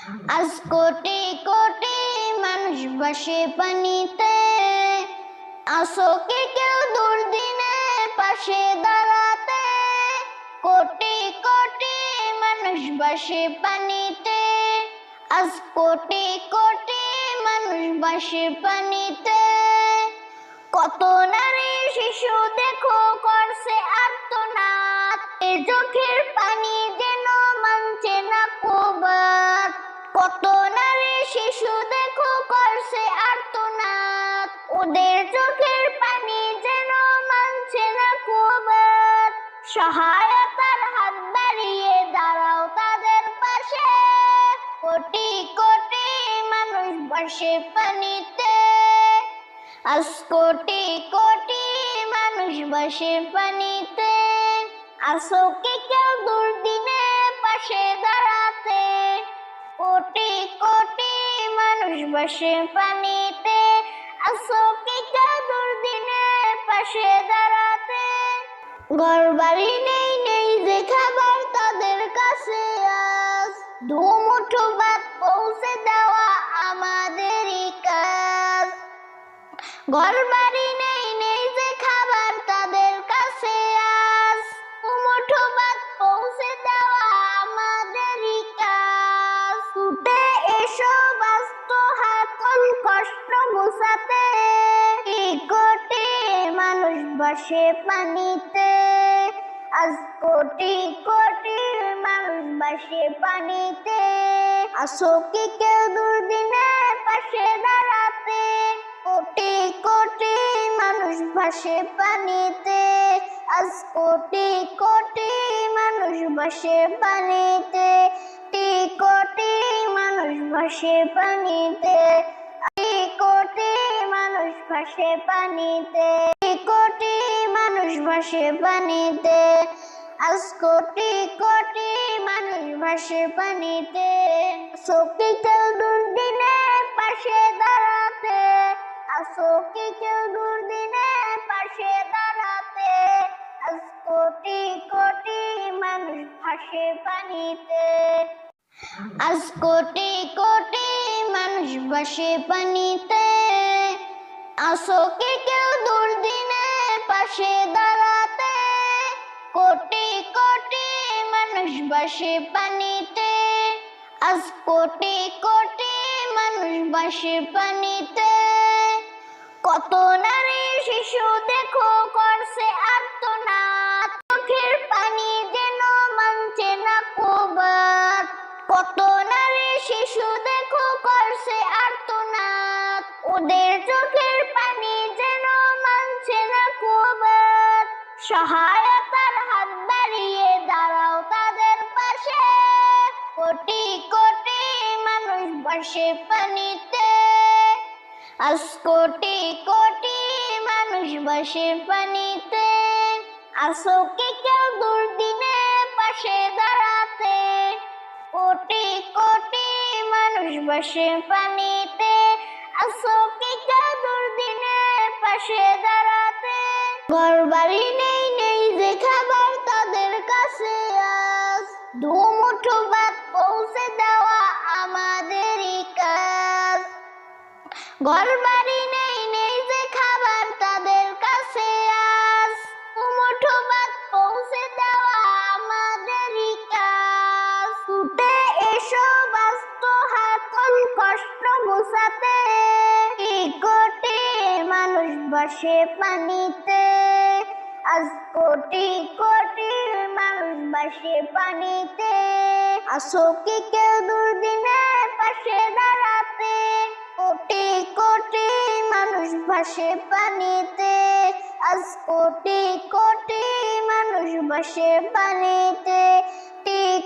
আজ কোটি কোটি মানুষ ভাসে পানিতে, আসো কি কেউ দুর্দিনে পাশে দাঁড়াতে। কোটি কোটি মানুষ ভাসে পানিতে, আজ কোটি কোটি মানুষ ভাসে পানিতে। কত নারী শিশু দেখো করছে আর্তনাদ, এ চোখের পানি যেন মানছে না কুবাত। কত নারী শিশু দেখো করছে আর্তনাদ, ওদের চোখের পানি যেন মানছে না কুবাত। সহায়তার হাত বাড়িয়ে দাঁড়াও তাদের পাশে, কোটি কোটি মানুষ ভাসে পানিতে, আজ কোটি কোটি মানুষ ভাসে পানিতে। আসো কি কেউ দুর্দিনে পাশে দাঁড়াতে, কোটি কোটি মানুষ ভাসে পানিতে, আসো কি কেউ দুর্দিনে পাশে দাঁড়াতে। ঘর বাড়ি নেই, নেই যে খাবার তাদের কাছে, আজ দুমুঠো ভাত পৌঁছে দেওয়া আমাদেরই কাজ। ঘর বাড়ি নেই, নেই যে খাবার তাদের কাছে, আজ দুমুঠো ভাত পৌঁছে দেওয়া আমাদেরই কাজ। ছুটে এসো ব্যস্ত হাতল কষ্ট মুছাতে, কোটি মানুষ ভাসে পানিতে, আজ কোটি কোটি মানুষ ভাসে পানিতে। আসো কি কেউ দুর্দিনে পাশে দাঁড়াতে, কোটি কোটি মানুষ ভাসে পানিতে, আজ কোটি কোটি মানুষ ভাসে পানিতে। কোটি মানুষ ভাসে পানিতে, কোটি মানুষ ভাসে পানিতে, কোটি মানুষ ভাসে পানিতে, আজ কোটি কোটি মানুষ ভাসে পানিতে। সত্যি কেউ দুর্দিনে পাশে দাঁড়াতে, আসো কি কেউ দুর্দিনে পাশে দাঁড়াতে, আজ কোটি কোটি মানুষ ভাসে পানিতে, আজ কোটি কোটি মানুষ ভাসে পানিতে। আসো কি কেউ দুর্দিনে পাশে দাঁড়াতে, কোটি কোটি মানুষ ভাসে পানিতে, আজ কোটি কোটি মানুষ ভাসে পানিতে। কত নারী শিশু দেখো করছে আর্তনাদ, চোখের পানি যেন মানছে না কুবাত। কত নারী শিশু দেখো করছে আর্তনাদ, ওদের চোখের পানি যেন মানছে না কুবাত। সহায়তার হাত বাড়িয়ে দাঁড়াও তাদের পাশে, কোটি কোটি মানুষ ভাসে পানিতে, আজ কোটি কোটি মানুষ ভাসে পানিতে। আসো কি কেউ দুর্দিনে পাশে দাঁড়াতে, কোটি কোটি মানুষ ভাসে পানিতে, আসো কি কেউ দুর্দিনে পাশে দাঁড়াতে। ঘর বাড়ি নেই, নেই যে খাবার তাদের কাছে, আজ দুমুঠো ভাত পৌঁছে দেওয়া আমাদেরই কাজ। ঘর বাড়ি নেই, নেই যে খাবার তাদের কাছে, আজ দুমুঠো ভাত পৌঁছে দেওয়া আমাদেরই কাজ। ছুটে এসো ব্যস্ত হাতল কষ্ট মুছাতে, কোটি মানুষ ভাসে পানিতে, আজ কোটি কোটি মানুষ ভাসে পানিতে। আসো কি কেউ দুর্দিনে পাশে দাঁড়াতে, কোটি কোটি মানুষ ভাসে পানিতে, আজ কোটি কোটি মানুষ ভাসে পানিতে,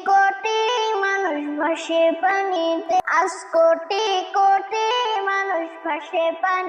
কোটি মানুষ ভাসে পানিতে, আজ কোটি কোটি মানুষ ভাসে পানি।